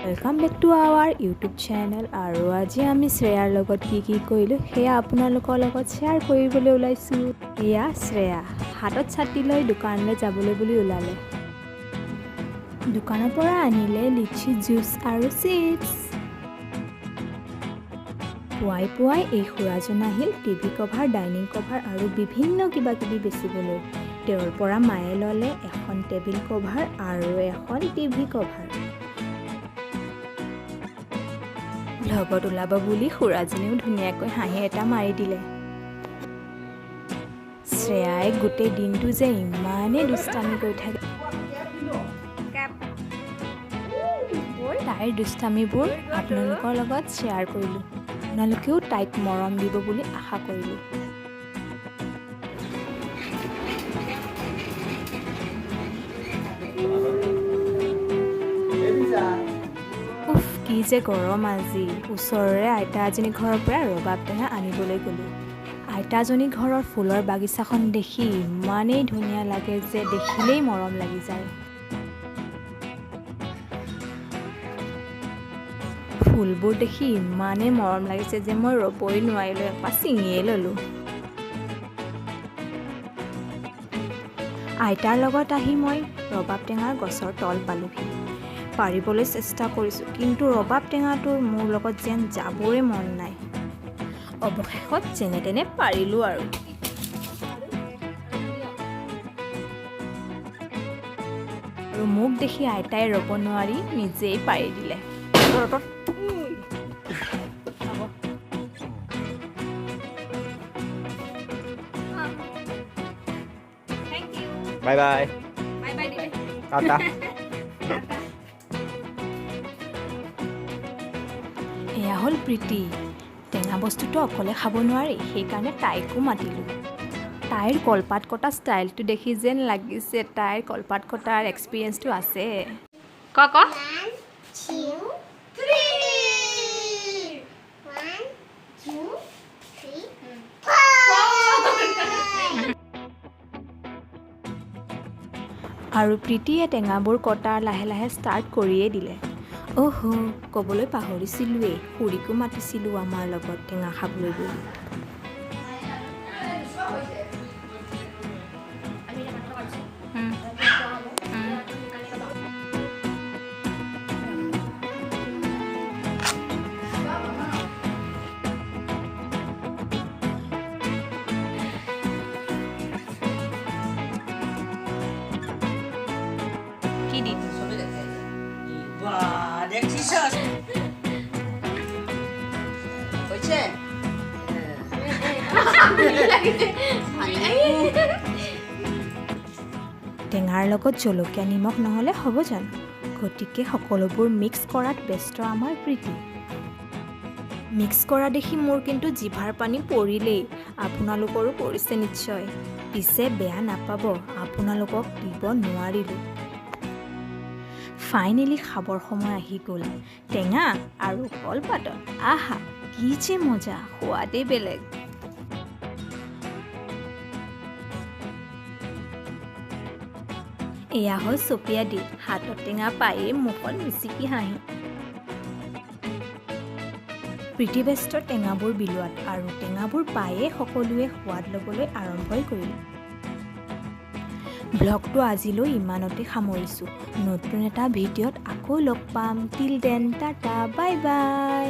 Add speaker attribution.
Speaker 1: Welcome back to our YouTube channel আৰু আজি আমি শ্ৰেয়াৰ লগত কি কৰিলোঁ সেয়া আপোনালোকৰ লগত শ্বেয়াৰ কৰিবলৈ ওলাইছোঁ। এয়া শ্ৰেয়া হাতত ছাতি লৈ দোকানলৈ যাবলৈ বুলি ওলালে। দোকানৰ পৰা আনিলে লিচি জুচ আৰু চিপছ। পুৱাই এই খুৰাজন আহিল টিভি কভাৰ, ডাইনিং কভাৰ আৰু বিভিন্ন কিবা কিবি বেচিবলৈ। তেওঁৰ পৰা মায়ে ল'লে এখন টেবিল কভাৰ আৰু এখন টিভি কভাৰ। লগত ওলাব বুলি খুৰাজনীও ধুনীয়াকৈ হাঁহি এটা মাৰি দিলে। শ্ৰেয়াই গোটেই দিনটো যে ইমানেই দুষ্টামি কৰি থাকে। তাইৰ দুষ্টামিবোৰ আপোনালোকৰ লগত শ্বেয়াৰ কৰিলোঁ। আপোনালোকেও তাইক মৰম দিব বুলি আশা কৰিলোঁ। কি যে গৰম আজি। ওচৰৰে আইতা এজনী ঘৰৰ পৰা ৰবাব টেঙা আনিবলৈ গ'লোঁ। আইতাজনী ঘৰৰ ফুলৰ বাগিচাখন দেখি ইমানেই ধুনীয়া লাগে যে দেখিলেই মৰম লাগি যায়। ফুলবোৰ দেখি ইমানেই মৰম লাগিছে যে মই ৰ'বই নোৱাৰিলোঁ, এপাহ ছিঙিয়ে ল'লোঁ। আইতাৰ লগত আহি মই ৰবাব টেঙাৰ গছৰ তল পালোহি। পাৰিবলৈ চেষ্টা কৰিছোঁ, কিন্তু ৰবাব টেঙাটোৰ মোৰ লগত যেন যাবই মন নাই। অৱশেষত যেনে তেনে পাৰিলোঁ আৰু। মোক দেখি আইতাই ৰ'ব নোৱাৰি নিজেই পাৰি দিলে।
Speaker 2: Bye bye Tata.
Speaker 1: এয়া হ'ল প্ৰীতি। টেঙা বস্তুটো অকলে খাব নোৱাৰি, সেইকাৰণে তাইকো মাতিলোঁ। তাইৰ কলপাত কটা ষ্টাইলটো দেখি যেন লাগিছে তাইৰ কলপাত কটাৰ এক্সপিৰিয়েঞ্চটো আছে। আৰু প্ৰীতিয়ে টেঙাবোৰ কটা লাহে লাহে ষ্টাৰ্ট কৰিয়ে দিলে। ক'বলৈ পাহৰিছিলোঁৱেই, খুৰীকো মাতিছিলোঁ আমাৰ লগত টেঙা খাবলৈ বুলি। কি দি টেঙাৰ লগত জলকীয়া নিমখ নহ'লে হ'ব জানো? গতিকে সকলোবোৰ মিক্স কৰাত ব্যস্ত আমাৰ প্ৰীতি। মিক্স কৰা দেখি মোৰ কিন্তু জিভাৰ পানী পৰিলেই। আপোনালোকৰো পৰিছে নিশ্চয়। পিছে বেয়া নাপাব, আপোনালোকক দিব নোৱাৰিলোঁ। ফাইনেলি খাবৰ সময় আহি গ'ল। টেঙা আৰু কলপাতত আহা কি যে মজা, সোৱাদেই বেলেগ। এয়া হ'ল চপিয়া দি হাতত টেঙা পায়েই মুখত মিচিকি হাঁহি। প্ৰীতি ব্যস্ত টেঙাবোৰ বিলোৱাত আৰু টেঙাবোৰ পায়েই সকলোৱে সোৱাদ ল'বলৈ আৰম্ভই কৰিলে। ব্লগটো আজিলৈ ইমানতে সামৰিছোঁ। নতুন এটা ভিডিঅ'ত আকৌ লগ পাম। Till then Tata, bye bye.